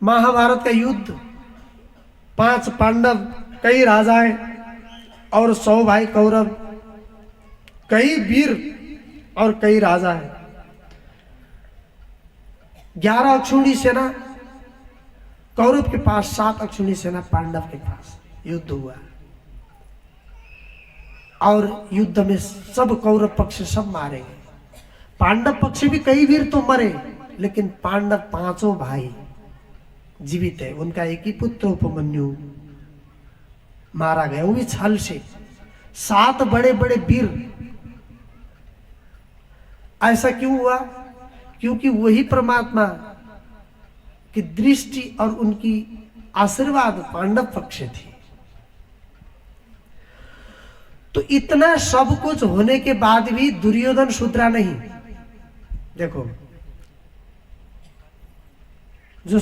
महाभारत का युद्ध, 5 पांडव, कई राजाएं और 100 भाई कौरव, कई वीर और कई राजा है। 11 अक्षौणी सेना कौरव के पास, 7 अक्षौणी सेना पांडव के पास युद्ध हुआ। और युद्ध में सब कौरव पक्ष सब मारे गए। पांडव पक्ष भी कई वीर तो मरे, लेकिन पांडव 5 भाई जीवित है। उनका एक ही पुत्र उपमन्यु मारा गया, वो भी छल से। 7 बड़े बड़े वीर। ऐसा क्यों हुआ? क्योंकि वही परमात्मा की दृष्टि और उनकी आशीर्वाद पांडव पक्ष थी। तो इतना सब कुछ होने के बाद भी दुर्योधन सुधरा नहीं। देखो, जो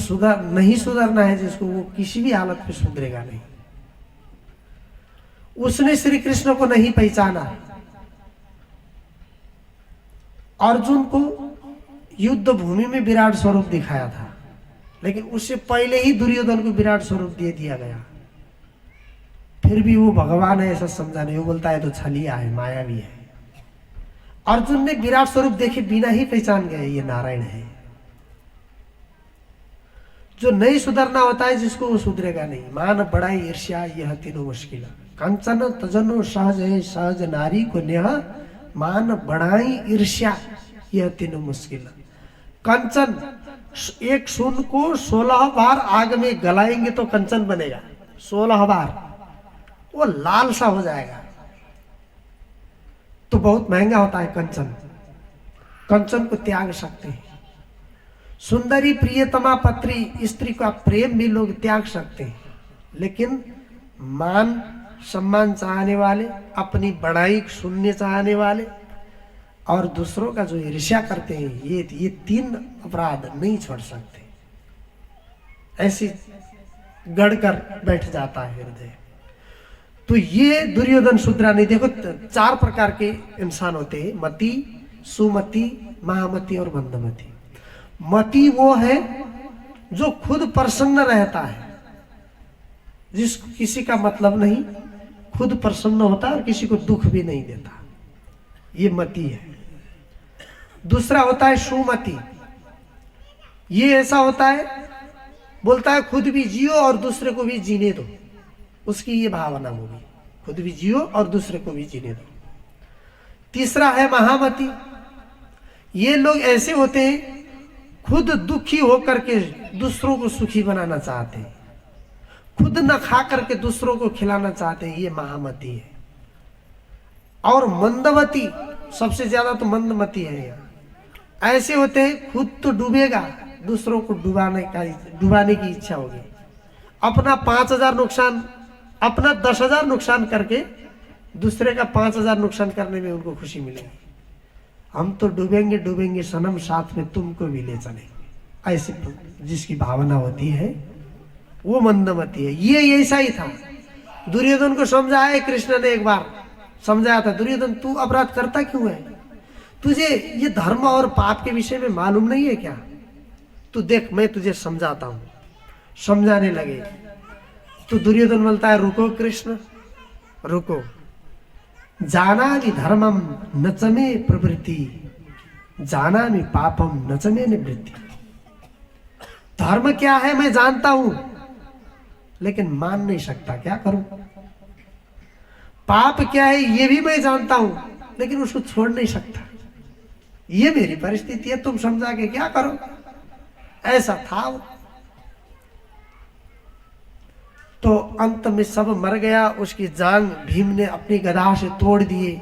नहीं सुधरना है जिसको, वो किसी भी हालत में सुधरेगा नहीं। उसने श्री कृष्ण को नहीं पहचाना। अर्जुन को युद्ध भूमि में विराट स्वरूप दिखाया था, लेकिन उससे पहले ही दुर्योधन को विराट स्वरूप दे दिया गया। फिर भी वो भगवान है ऐसा समझा नहीं। वो बोलता है तो छलिया है, माया भी है। अर्जुन ने विराट स्वरूप देखे बिना ही पहचान गए ये नारायण है। जो नहीं सुधरना होता है जिसको, वो सुधरेगा नहीं। मान बड़ाई ईर्ष्या यह तीनों मुश्किल। कंचन तजनो सहज है, सहज नारी को नेह। मान बढ़ाई ईर्ष्या यह तीनों मुश्किल। कंचन, एक सून को 16 बार आग में गलाएंगे तो कंचन बनेगा। 16 बार वो लाल सा हो जाएगा। तो बहुत महंगा होता है कंचन। कंचन को त्याग सकते हैं। सुंदरी प्रियतमा पत्री स्त्री का प्रेम भी लोग त्याग सकते हैं, लेकिन मान सम्मान चाहने वाले, अपनी बड़ाई सुनने चाहने वाले और दूसरों का जो ईर्ष्या करते हैं, ये 3 अपराध नहीं छोड़ सकते। ऐसी गढ़कर बैठ जाता है हृदय। तो ये दुर्योधन सुधरा नहीं। देखो, 4 प्रकार के इंसान होते हैं, मति, सुमति, महामति और मंदमति। मति वो है जो खुद प्रसन्न रहता है, जिसको किसी का मतलब नहीं, खुद प्रसन्न होता है और किसी को दुख भी नहीं देता, ये मति है। दूसरा होता है सुमति। ये ऐसा होता है, बोलता है खुद भी जियो और दूसरे को भी जीने दो। उसकी ये भावना होगी, खुद भी जियो और दूसरे को भी जीने दो। तीसरा है महामति। ये लोग ऐसे होते हैं, खुद दुखी होकर के दूसरों को सुखी बनाना चाहते हैं, खुद न खा करके दूसरों को खिलाना चाहते हैं, ये महामति है। और मंदमति, सबसे ज्यादा तो मंदमति है यहाँ। ऐसे होते हैं, खुद तो डूबेगा, दूसरों को डुबाने की इच्छा होगी। अपना 5,000 नुकसान, अपना 10,000 नुकसान करके दूसरे का 5,000 नुकसान करने में उनको खुशी मिलेगी। हम तो डूबेंगे डूबेंगे सनम, साथ में तुमको भी ले चलेंगे। ऐसी जिसकी भावना होती है वो मंदमती है। ये ऐसा ही था। दुर्योधन को समझाया कृष्ण ने, एक बार समझाया था, दुर्योधन तू अपराध करता क्यों है? तुझे ये धर्म और पाप के विषय में मालूम नहीं है क्या? तू देख, मैं तुझे समझाता हूं। समझाने लगे तो दुर्योधन बोलता है, रुको कृष्ण रुको। जानामि धर्मम नचमे प्रवृत्ति, जानामि पापम नचमे निवृत्ति। धर्म क्या है मैं जानता हूं, लेकिन मान नहीं सकता, क्या करूं? पाप क्या है ये भी मैं जानता हूं, लेकिन उसको छोड़ नहीं सकता। ये मेरी परिस्थिति है, तुम समझा के क्या करो? ऐसा था वो। तो अंत में सब मर गया। उसकी जांग भीम ने अपनी गदा से तोड़ दिए।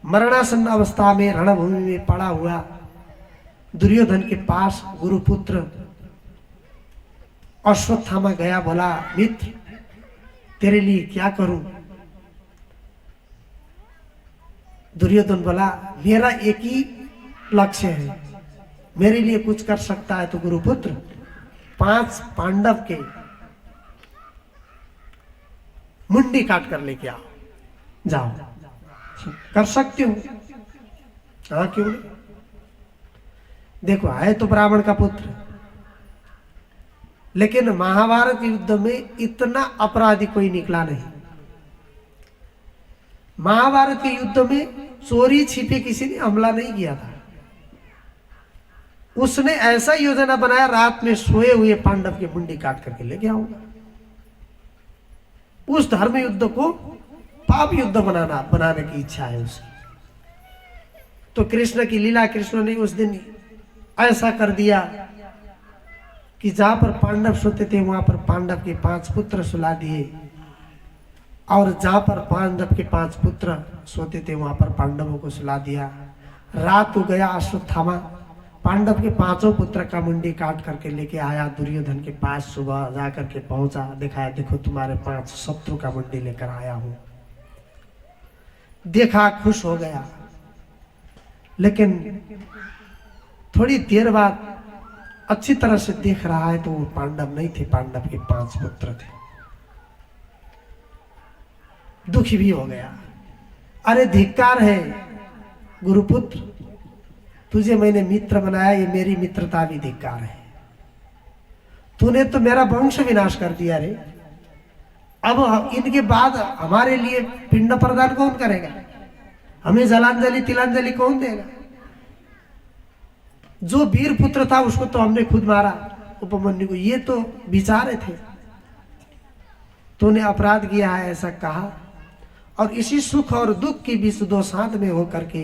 मरणासन्न अवस्था में रणभूमि में पड़ा हुआ दुर्योधन के पास गुरुपुत्र अश्वत्थामा गया, बोला मित्र तेरे लिए क्या करूं? दुर्योधन बोला, मेरा एक ही लक्ष्य है, मेरे लिए कुछ कर सकता है तो गुरुपुत्र 5 पांडव के मुंडी काट कर लेके आओ, जाओ। कर सकती हूं, हाँ क्यों नहीं। देखो है तो ब्राह्मण का पुत्र, लेकिन महाभारत युद्ध में इतना अपराधी कोई निकला नहीं। महाभारत के युद्ध में चोरी छिपे किसी ने हमला नहीं किया था। उसने ऐसा योजना बनाया, रात में सोए हुए पांडव की मुंडी काट करके लेके आऊंगा। उस धर्म युद्ध को पाप युद्ध बनाने की इच्छा है उसकी। तो कृष्ण की लीला, कृष्ण ने उस दिन ऐसा कर दिया कि जहां पर पांडव सोते थे वहां पर पांडव के 5 पुत्र सुला दिए, और जहां पर पांडव के 5 पुत्र सोते थे वहां पर पांडवों को सुला दिया। रात हो गया, अश्वत्थामा पांडव के 5 पुत्र का मुंडी काट करके लेके आया दुर्योधन के पास। सुबह जाकर के पहुंचा, दिखाया देखो तुम्हारे 5 शत्रु का मुंडी लेकर आया हूं। देखा, खुश हो गया। लेकिन थोड़ी देर बाद अच्छी तरह से देख रहा है तो वो पांडव नहीं थे, पांडव के 5 पुत्र थे। दुखी भी हो गया। अरे धिक्कार है गुरुपुत्र, तुझे मैंने मित्र बनाया, ये मेरी मित्रता भी धिक्कार है। तूने तो मेरा वंश विनाश कर दिया रे। अब इनके बाद हमारे लिए पिंड प्रदान कौन करेगा? हमें जलांजलि तिलांजलि कौन देगा? जो वीर पुत्र था उसको तो हमने खुद मारा, उपमन्यु को। ये तो बेचारे थे, तूने अपराध किया है, ऐसा कहा। और इसी सुख और दुख के बीच दो साथ में होकर के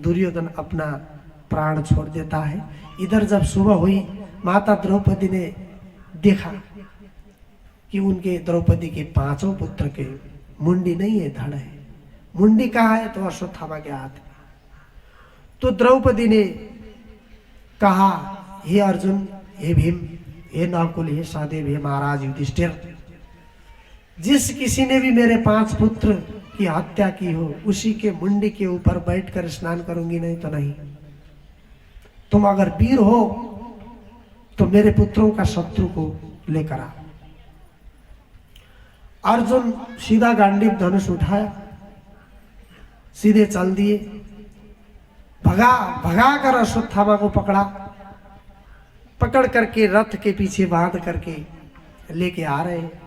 दुर्योधन अपना प्राण छोड़ देता है। इधर जब सुबह हुई, माता द्रौपदी ने देखा कि उनके द्रौपदी के 5 पुत्र के मुंडी नहीं है, धड़ है। मुंडी कहाँ है? तो अश्वत्थामा के हाथ में। तो द्रौपदी ने कहा, हे अर्जुन, हे भीम, हे नकुल, हे सहदेव, हे महाराज युधिष्ठिर, जिस किसी ने भी मेरे 5 पुत्र की हत्या की हो उसी के मुंडी के ऊपर बैठकर स्नान करूंगी, नहीं तो नहीं। तुम अगर वीर हो तो मेरे पुत्रों का शत्रु को लेकर आ। अर्जुन सीधा गांडीव धनुष उठाया, सीधे चल दिए। भगा कर अश्वत्थामा को पकड़ करके रथ के पीछे बांध करके लेके आ रहे हैं।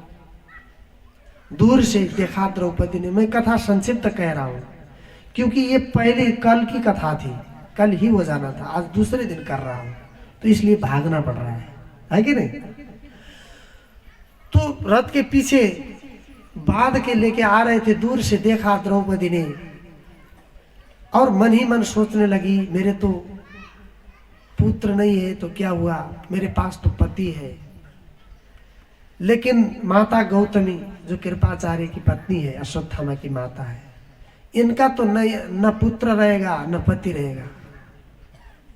दूर से देखा द्रौपदी ने। मैं कथा संक्षिप्त कह रहा हूं क्योंकि ये पहले कल की कथा थी, कल ही हो जाना था, आज दूसरे दिन कर रहा हूं, तो इसलिए भागना पड़ रहा है कि नहीं? तो रथ के पीछे बांध के लेके आ रहे थे। दूर से देखा द्रौपदी ने और मन ही मन सोचने लगी, मेरे तो पुत्र नहीं है तो क्या हुआ, मेरे पास तो पति है। लेकिन माता गौतमी जो कृपाचार्य की पत्नी है, अश्वत्थामा की माता है, इनका तो न पुत्र रहेगा न पति रहेगा।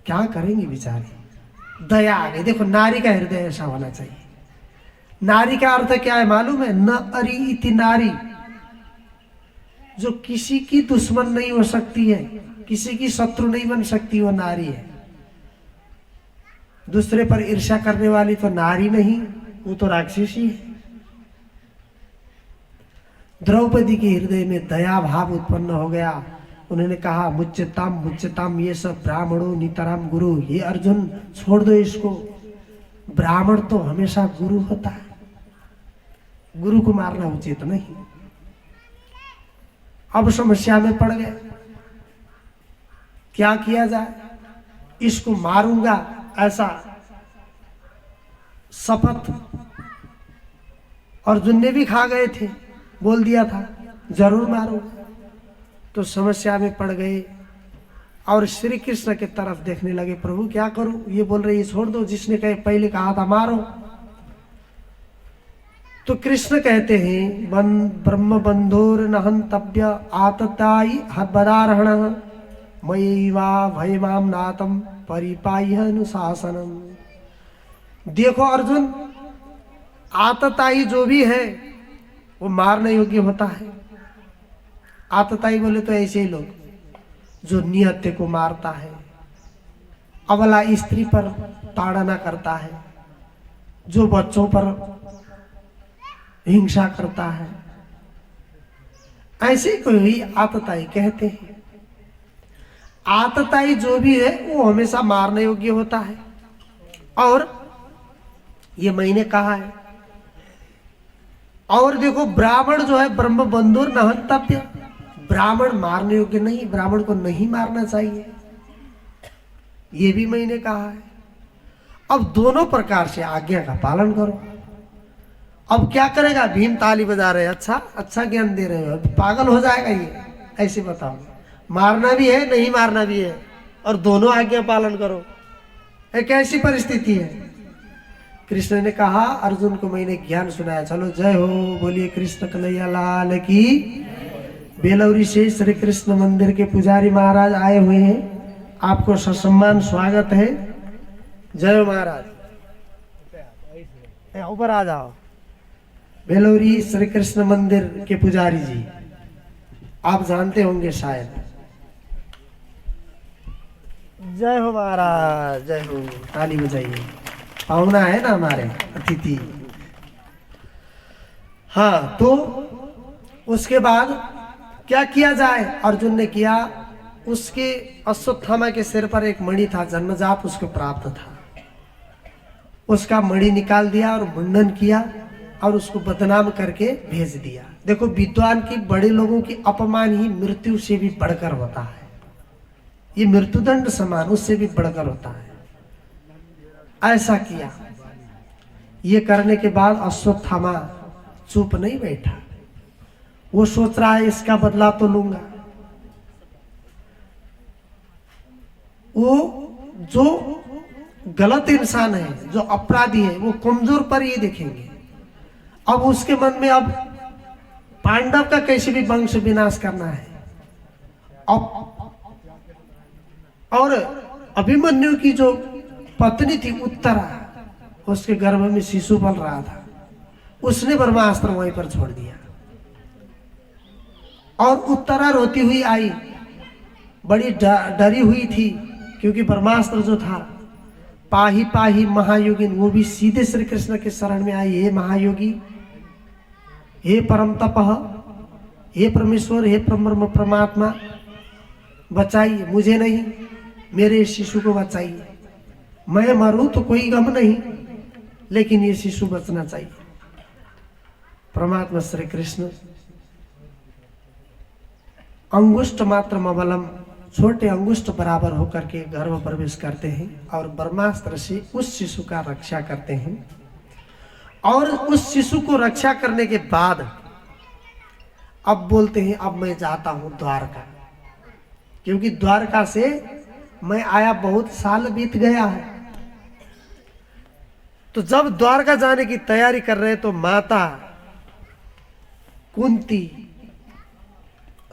क्या करेंगी बेचारी? दया आ गई। देखो, नारी का हृदय ऐसा होना चाहिए। नारी का अर्थ क्या है मालूम है? न अरि इति नारी, जो किसी की दुश्मन नहीं हो सकती है, किसी की शत्रु नहीं बन सकती, वो नारी है। दूसरे पर ईर्ष्या करने वाली तो नारी नहीं, वो तो राक्षसी है। द्रौपदी के हृदय में दया भाव उत्पन्न हो गया। उन्होंने कहा, मुच्यताम ये सब ब्राह्मणों नितराम गुरु। ये अर्जुन छोड़ दो इसको, ब्राह्मण तो हमेशा गुरु होता है, गुरु को मारना उचित नहीं। अब समस्या में पड़ गए, क्या किया जाए? इसको मारूंगा ऐसा शपथ अर्जुन ने भी खा गए थे, बोल दिया था जरूर मारो। तो समस्या में पड़ गए और श्री कृष्ण की तरफ देखने लगे, प्रभु क्या करूं? ये बोल रहे ये छोड़ दो, जिसने पहले कहा था मारो। तो कृष्ण कहते हैं, ब्रह्म बंधुर न हंतव्य आतताई हदबदारहण मयैवा भयमाम नातम परिपाह्य अनुशासनम। देखो अर्जुन, आतताई जो भी है वो मारने योग्य होता है। आतताई बोले तो ऐसे ही लोग जो निहत्थे को मारता है, अबला स्त्री पर ताड़ना करता है, जो बच्चों पर हिंसा करता है, ऐसे कोई आतताई कहते हैं। आतताई जो भी है वो हमेशा मारने योग्य होता है। और ये मैंने कहा है। और देखो ब्राह्मण जो है ब्रह्म बंधुर न हंतव्य, ब्राह्मण मारने योग्य नहीं, ब्राह्मण को नहीं मारना चाहिए, ये भी मैंने कहा है। अब दोनों प्रकार से आज्ञा का पालन करो। अब क्या करेगा? भीम ताली बजा रहे, अच्छा अच्छा ज्ञान दे रहे हो, अब पागल हो जाएगा ये? ऐसे बताओ, मारना भी है नहीं मारना भी है और दोनों आज्ञा पालन करो, एक ऐसी परिस्थिति है। कृष्ण ने कहा अर्जुन को मैंने ज्ञान सुनाया, चलो जय हो, बोलिए कृष्ण कन्हैया लाल की। बेलौरी से श्री कृष्ण मंदिर के पुजारी महाराज आए हुए हैं, आपको ससम्मान स्वागत है। जय हो महाराज, ऊपर आ जाओ। बेलौरी श्री कृष्ण मंदिर के पुजारी जी, आप जानते होंगे शायद। जय हो महाराज, जय हो, ताली बजाइए, पाहुना है ना हमारे अतिथि। हाँ, तो उसके बाद क्या किया जाए? अर्जुन ने किया, उसके अश्वत्थामा के सिर पर एक मणि था, जन्मजात उसको प्राप्त था, उसका मणि निकाल दिया और मुंडन किया और उसको बदनाम करके भेज दिया। देखो विद्वान की, बड़े लोगों की अपमान ही मृत्यु से भी बढ़कर होता है, ये मृत्युदंड समान उससे भी बढ़कर होता है। ऐसा किया, ये करने के बाद अश्वत्थामा चुप नहीं बैठा, वो सोच रहा है इसका बदला तो लूंगा। वो जो गलत इंसान है, जो अपराधी है, वो कमजोर पर ये देखेंगे। अब उसके मन में अब पांडव का कैसे भी वंश विनाश करना है। अब और अभिमन्यु की जो पत्नी थी उत्तरा, उसके गर्भ में शिशु पल रहा था, उसने ब्रह्मास्त्र वहीं पर छोड़ दिया और उत्तरा रोती हुई आई, बड़ी डरी हुई थी, क्योंकि ब्रह्मास्त्र जो था पाही पाही महायोगिन, वो भी सीधे श्री कृष्ण के शरण में आई। हे महायोगी, हे परम तपः, हे परमेश्वर, हे ब्रह्म परमात्मा, बचाइए, मुझे नहीं मेरे शिशु को बचाइए, मैं मरूं तो कोई गम नहीं, लेकिन ये शिशु बचना चाहिए। परमात्मा श्री कृष्ण अंगुष्ठ मात्र मबलम, छोटे अंगुष्ठ बराबर होकर के गर्भ प्रवेश करते हैं और ब्रह्मास्त्र से उस शिशु का रक्षा करते हैं। और उस शिशु को रक्षा करने के बाद अब बोलते हैं अब मैं जाता हूं द्वारका, क्योंकि द्वारका से मैं आया बहुत साल बीत गया है। तो जब द्वारका जाने की तैयारी कर रहे तो माता कुंती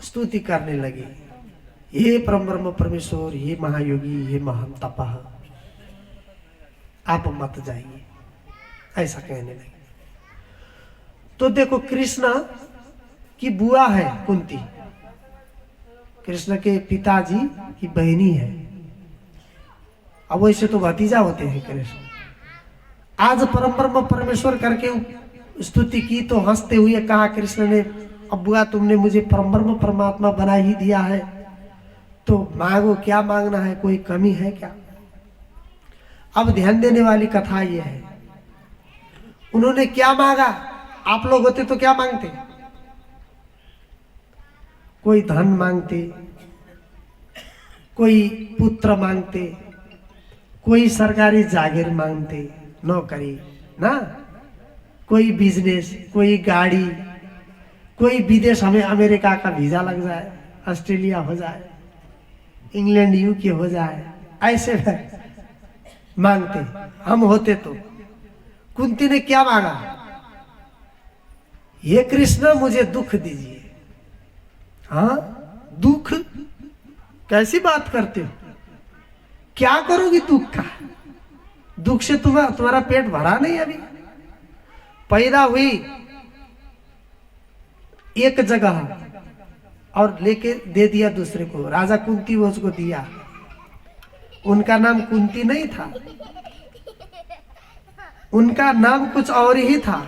स्तुति करने लगी, हे परम परमेश्वर, हे महायोगी, हे महान तपः, आप मत जाइए, ऐसा कहने लगे। तो देखो कृष्ण की बुआ है कुंती, कृष्ण के पिताजी की बहनी है। अब वैसे तो भतीजा होते हैं कृष्ण। आज परम परमेश्वर करके स्तुति की तो हंसते हुए कहा कृष्ण ने, अब बुआ तुमने मुझे परम परमात्मा बना ही दिया है, तो मांगो, क्या मांगना है, कोई कमी है क्या? अब ध्यान देने वाली कथा यह है, उन्होंने क्या मांगा? आप लोग होते तो क्या मांगते? कोई धन मांगते, कोई पुत्र मांगते, कोई सरकारी जागीर मांगते, नौकरी ना, कोई बिजनेस, कोई गाड़ी, कोई विदेश, हमें अमेरिका का वीजा लग जाए, ऑस्ट्रेलिया हो जाए, इंग्लैंड यूके हो जाए, ऐसे मांगते। हम होते तो कुंती ने क्या मांगा? ये कृष्ण मुझे दुख दीजिए। हाँ, दुख? कैसी बात करते हो? क्या करोगी दुख का? दुख से तुम्हारा पेट भरा नहीं? अभी पैदा हुई एक जगह और लेके दे दिया दूसरे को, राजा कुंती भोज को दिया। उनका नाम कुंती नहीं था, उनका नाम कुछ और ही था।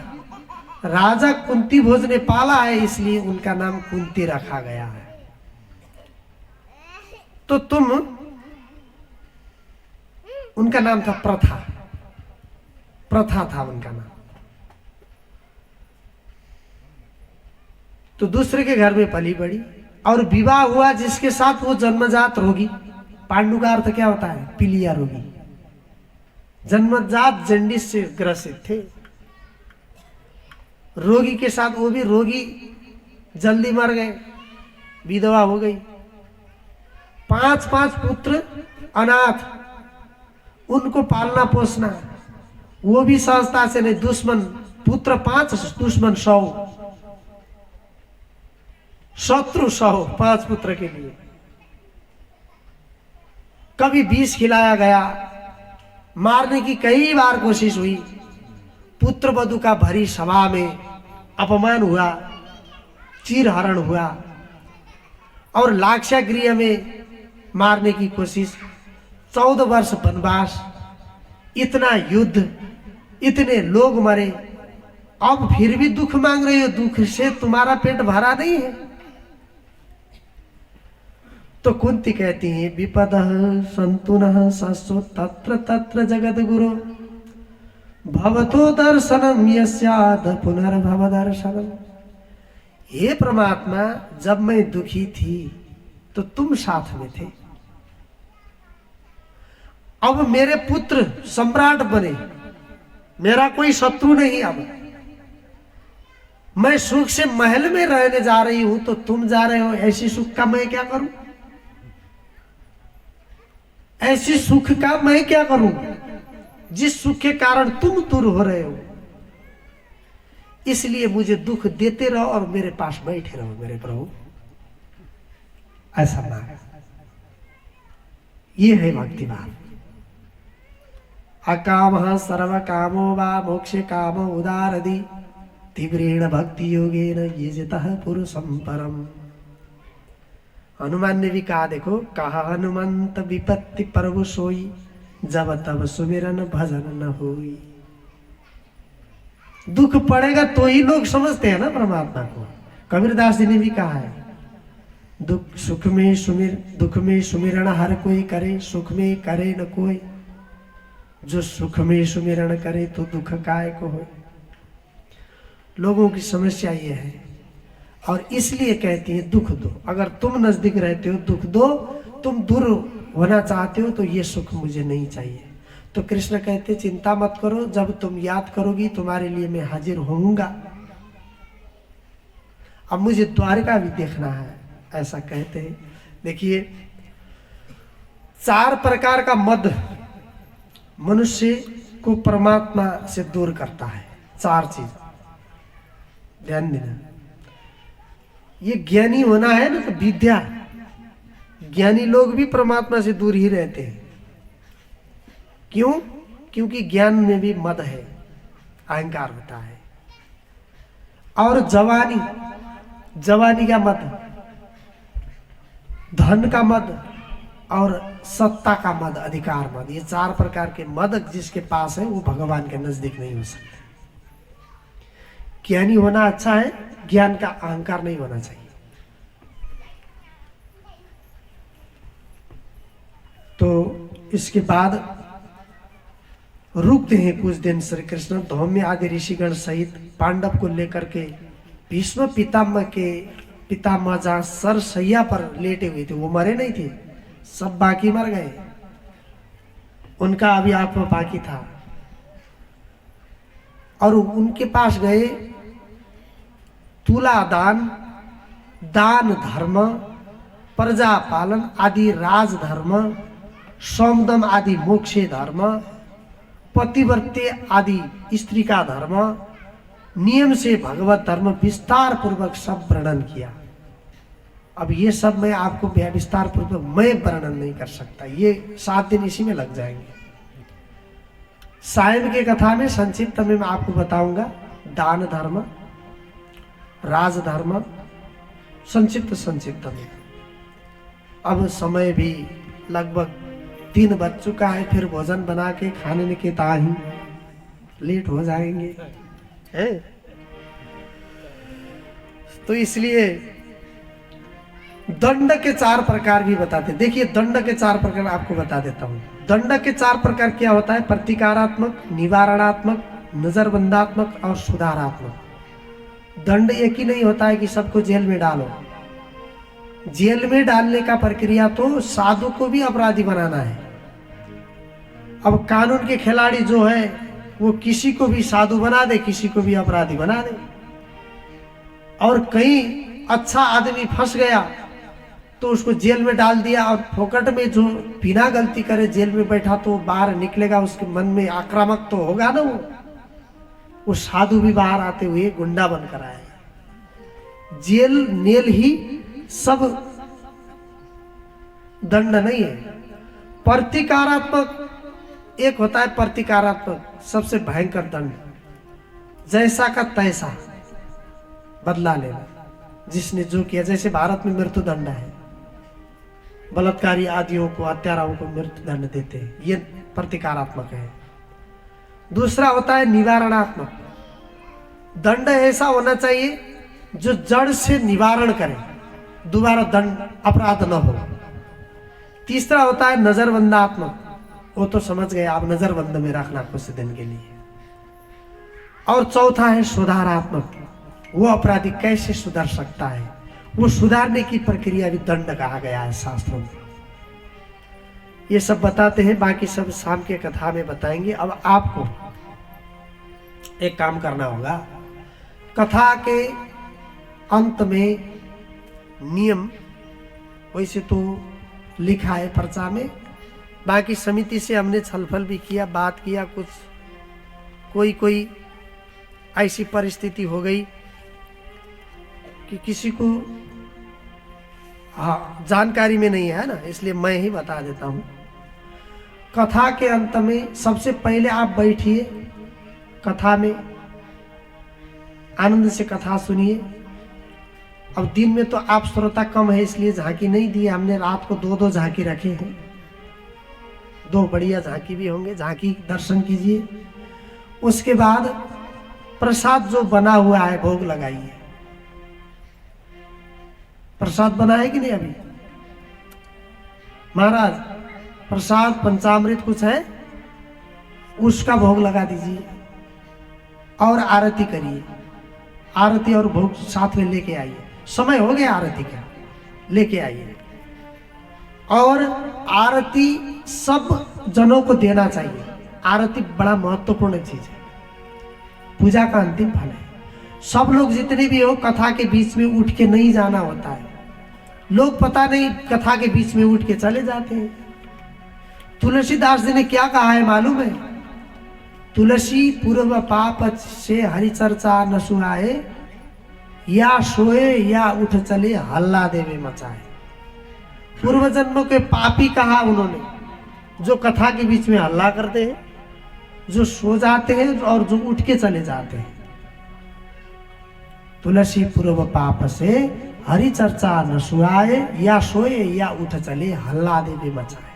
राजा कुंती भोज ने पाला है, इसलिए उनका नाम कुंती रखा गया है। तो उनका नाम था प्रथा। प्रथा था उनका नाम। तो दूसरे के घर में पली बड़ी और विवाह हुआ जिसके साथ वो जन्मजात रोगी। पांडु का अर्थ क्या होता है? पीलिया रोगी। जन्मजात जंडिस से ग्रसित थे। रोगी के साथ, वो भी रोगी जल्दी मर गए, विधवा हो गई। 5 पुत्र अनाथ, उनको पालना पोसना, वो भी सहजता से नहीं। दुश्मन पुत्र 5, दुश्मन 100, शत्रु 100, 5 पुत्र के लिए। कभी विष खिलाया गया, मारने की कई बार कोशिश हुई। पुत्र वधू का भरी सभा में अपमान हुआ, चीरहरण हुआ और लाक्षागृह में मारने की कोशिश। 14 वर्ष वनवास, इतना युद्ध, इतने लोग मरे, अब फिर भी दुख मांग रही हो? दुख से तुम्हारा पेट भरा नहीं है? तो कुंती कहती है, विपदः सन्तुनः सस्व तत्र तत्र जगद गुरु भवतो दर्शनम यस्याद पुनर्भव दर्शनम। हे परमात्मा, जब मैं दुखी थी तो तुम साथ में थे। अब मेरे पुत्र सम्राट बने, मेरा कोई शत्रु नहीं। अब मैं सुख से महल में रहने जा रही हूं तो तुम जा रहे हो, ऐसी सुख का मैं क्या करूं? ऐसी सुख का मैं क्या करूं जिस सुख के कारण तुम दूर हो रहे हो? इसलिए मुझे दुख देते रहो और मेरे पास बैठे रहो मेरे प्रभु। ऐसा मांग, ये है भक्ति भाव। अकामः सर्व कामो वा मोक्षे काम उदारदि तीव्रेण भक्ति योगेन यजतः पुरुषं परम। हनुमान ने भी कहा, देखो, कहा हनुमंत विपत्ति पर्व सोई जब तब सुमिरन भजन न होई। दुख पड़ेगा तो ही लोग समझते हैं ना परमात्मा को। कबीरदास जी ने भी कहा है, दुख सुख में सुमिर, दुख में सुमिरन हर कोई करे, सुख में करे न कोई। जो सुख में सुमिरन करे तो दुख काय को हो। लोगों की समस्या ये है और इसलिए कहती है दुख दो। अगर तुम नजदीक रहते हो दुख दो, तुम दूर होना चाहते हो तो ये सुख मुझे नहीं चाहिए। तो कृष्ण कहते चिंता मत करो, जब तुम याद करोगी तुम्हारे लिए मैं हाजिर होऊंगा। अब मुझे द्वारका भी देखना है, ऐसा कहते हैं। देखिए, 4 प्रकार का मद मनुष्य को परमात्मा से दूर करता है। 4 चीज ध्यान देना। ये ज्ञानी होना है ना, तो विद्या, ज्ञानी लोग भी परमात्मा से दूर ही रहते हैं। क्यों? क्योंकि ज्ञान में भी मद है, अहंकार होता है। और जवानी, जवानी का मद, धन का मद और सत्ता का मद, अधिकार मद, ये 4 प्रकार के मद जिसके पास है वो भगवान के नजदीक नहीं हो सकते। ज्ञानी होना अच्छा है, ज्ञान का अहंकार नहीं होना चाहिए। तो इसके बाद रुकते हैं कुछ दिन। श्री कृष्ण धौम्य आदि ऋषिगण सहित पांडव को लेकर के भीष्म पितामह के पितामह जहां सरसैया पर लेटे हुए थे, वो मरे नहीं थे, सब बाकी मर गए, उनका अभी आत्मा बाकी था। और उनके पास गए, तुला दान, दान धर्म, प्रजा पालन आदि राजधर्म, सोमदम आदि मोक्षे धर्म, पतिव्रते आदि स्त्री का धर्म, नियम से भगवत धर्म विस्तार पूर्वक सब वर्णन किया। अब ये सब मैं आपको विस्तार पूर्वक मैं वर्णन नहीं कर सकता, ये 7 दिन इसी में लग जाएंगे। सायं के कथा में संक्षिप्त में मैं आपको बताऊंगा दान धर्म, राजधर्म, संक्षिप्त में। अब समय भी लगभग 3 बज चुका है, फिर भोजन बना के खाने के ताही लेट हो जाएंगे है। तो इसलिए दंड के 4 प्रकार भी बताते। देखिए दंड के 4 प्रकार आपको बता देता हूँ। दंड के 4 प्रकार क्या होता है? प्रतिकारात्मक, निवारणात्मक, नजरबंदात्मक और सुधारात्मक। दंड एक ही नहीं होता है कि सबको जेल में डालो। जेल में डालने का प्रक्रिया तो साधु को भी अपराधी बनाना है। अब कानून के खिलाड़ी जो है वो किसी को भी साधु बना दे, किसी को भी अपराधी बना दे। और कहीं अच्छा आदमी फंस गया तो उसको जेल में डाल दिया, और फोकट में जो बिना गलती करे जेल में बैठा तो बाहर निकलेगा, उसके मन में आक्रामक तो होगा ना वो साधु भी बाहर आते हुए गुंडा बनकर आएगा। जेल नेल ही सब दंड नहीं है। प्रतिकारात्मक एक होता है, प्रतिकारात्मक सबसे भयंकर दंड, जैसा का तैसा बदला लेना। जिसने जो किया, जैसे भारत में मृत्यु दंड है, बलात्कारी आदियों को, हत्याराओं को मृत्यु दंड देते हैं, ये प्रतिकारात्मक है। दूसरा होता है निवारणात्मक। दंड ऐसा होना चाहिए जो जड़ से निवारण करे, दोबारा दंड अपराध न हो। तीसरा होता है नजरबंदात्मक, वो तो समझ गए आप, नजरबंद में रखना कुछ दिन के लिए। और चौथा है सुधारात्मक, वो अपराधी कैसे सुधर सकता है, वो सुधारने की प्रक्रिया भी दंड कहा गया है शास्त्रों में। ये सब बताते हैं, बाकी सब शाम के कथा में बताएंगे। अब आपको एक काम करना होगा, कथा के अंत में नियम वैसे तो लिखा है पर्चा में, बाकी समिति से हमने छलफल भी किया, बात किया। कुछ कोई ऐसी परिस्थिति हो गई कि किसी को जानकारी में नहीं है ना, इसलिए मैं ही बता देता हूँ। कथा के अंत में सबसे पहले आप बैठिए, कथा में आनंद से कथा सुनिए। अब दिन में तो आप श्रोता कम है इसलिए झांकी नहीं दी, हमने रात को 2-2 झांकी रखे हैं, 2 बढ़िया झांकी भी होंगे, झांकी दर्शन कीजिए। उसके बाद प्रसाद जो बना हुआ है भोग लगाइए। प्रसाद बना है कि नहीं अभी? महाराज प्रसाद पंचामृत कुछ है, उसका भोग लगा दीजिए और आरती करिए। आरती और भोग साथ में लेके आइए, समय हो गया आरती का, लेके आइए। और आरती सब जनों को देना चाहिए। आरती बड़ा महत्वपूर्ण चीज है, पूजा का अंतिम फल है। सब लोग जितने भी हो कथा के बीच में उठ के नहीं जाना होता है। लोग पता नहीं कथा के बीच में उठ के चले जाते हैं। तुलसीदास जी ने क्या कहा है मालूम है? तुलसी पूर्व पाप से हरि चर्चा न सुनाए, या सोए या उठ चले हल्ला देवे मचाए। पूर्व जन्म के पापी कहा उन्होंने, जो कथा के बीच में हल्ला करते हैं, जो सो जाते हैं और जो उठ के चले जाते हैं। तुलसी पूर्व पाप से हरि चर्चा न सुनाए, या सोए या उठ चले हल्ला देवे मचाए।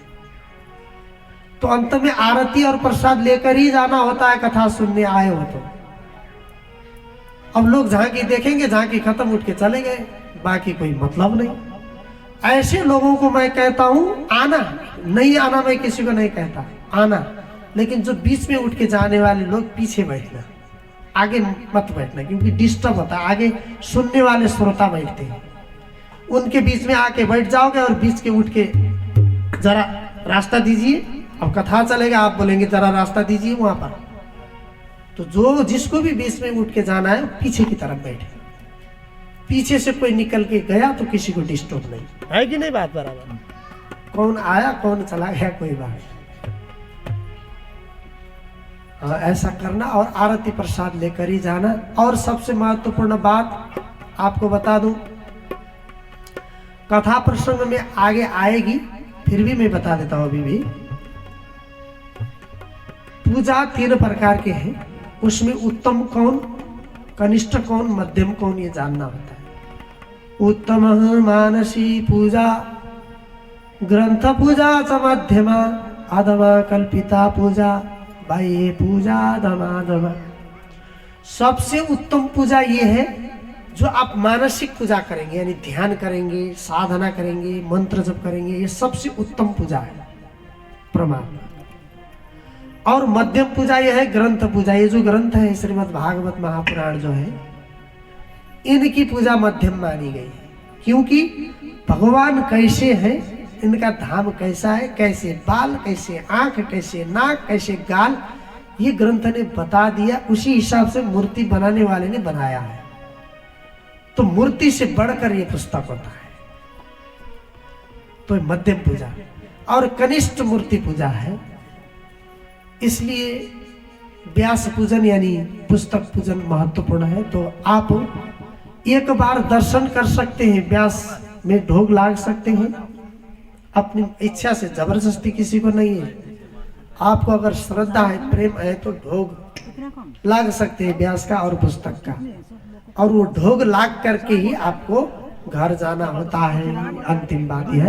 तो अंत में आरती और प्रसाद लेकर ही जाना होता है कथा सुनने आए हो तो। अब लोग झांकी देखेंगे, झांकी खत्म, उठ के चले गए, बाकी कोई मतलब नहीं। ऐसे लोगों को मैं कहता हूं आना, नहीं आना मैं किसी को नहीं कहता, आना। लेकिन जो बीच में उठ के जाने वाले लोग पीछे बैठना, आगे मत बैठना, क्योंकि डिस्टर्ब होता है। आगे सुनने वाले श्रोता बैठते हैं, उनके बीच में आके बैठ जाओगे और बीच के उठ के जरा रास्ता दीजिए। अब कथा चलेगा, आप बोलेंगे जरा रास्ता दीजिए वहां पर, तो जो जिसको भी बीच में उठ के जाना है पीछे की तरफ बैठे। पीछे से कोई निकल के गया तो किसी को डिस्टर्ब नहीं, है कि नहीं बात बराबर? कौन आया कौन चला गया कोई बात। हाँ, ऐसा करना और आरती प्रसाद लेकर ही जाना। और सबसे महत्वपूर्ण बात आपको बता दूं, कथा प्रसंग में आगे आएगी, फिर भी मैं बता देता हूं अभी भी। पूजा 3 प्रकार के हैं, उसमें उत्तम कौन, कनिष्ठ कौन, मध्यम कौन, ये जानना होता है। उत्तम मानसी पूजा, ग्रंथ पूजा च मध्यमा, अधमा कल्पिता पूजा, बाह्य पूजा धमाधमा। सबसे उत्तम पूजा ये है जो आप मानसिक पूजा करेंगे यानी ध्यान करेंगे, साधना करेंगे, मंत्र जप करेंगे, ये सबसे उत्तम पूजा है परमात्मा। और मध्यम पूजा यह है ग्रंथ पूजा। ये जो ग्रंथ है श्रीमद् भागवत महापुराण जो है, इनकी पूजा मध्यम मानी गई है, क्योंकि भगवान कैसे हैं, इनका धाम कैसा है, कैसे बाल, कैसे आंख, कैसे नाक, कैसे गाल, ये ग्रंथ ने बता दिया। उसी हिसाब से मूर्ति बनाने वाले ने बनाया है। तो मूर्ति से बढ़कर ये पुस्तक होता है। तो मध्यम पूजा और कनिष्ठ मूर्ति पूजा है। इसलिए व्यास पूजन यानी पुस्तक पूजन महत्वपूर्ण है। तो आप एक बार दर्शन कर सकते हैं, व्यास में ढोग लाग सकते हैं अपनी इच्छा से, जबरदस्ती किसी को नहीं है। आपको अगर श्रद्धा है, प्रेम है, तो ढोग लाग सकते हैं व्यास का और पुस्तक का। और वो ढोग लाग करके ही आपको घर जाना होता है। अंतिम बात यह है।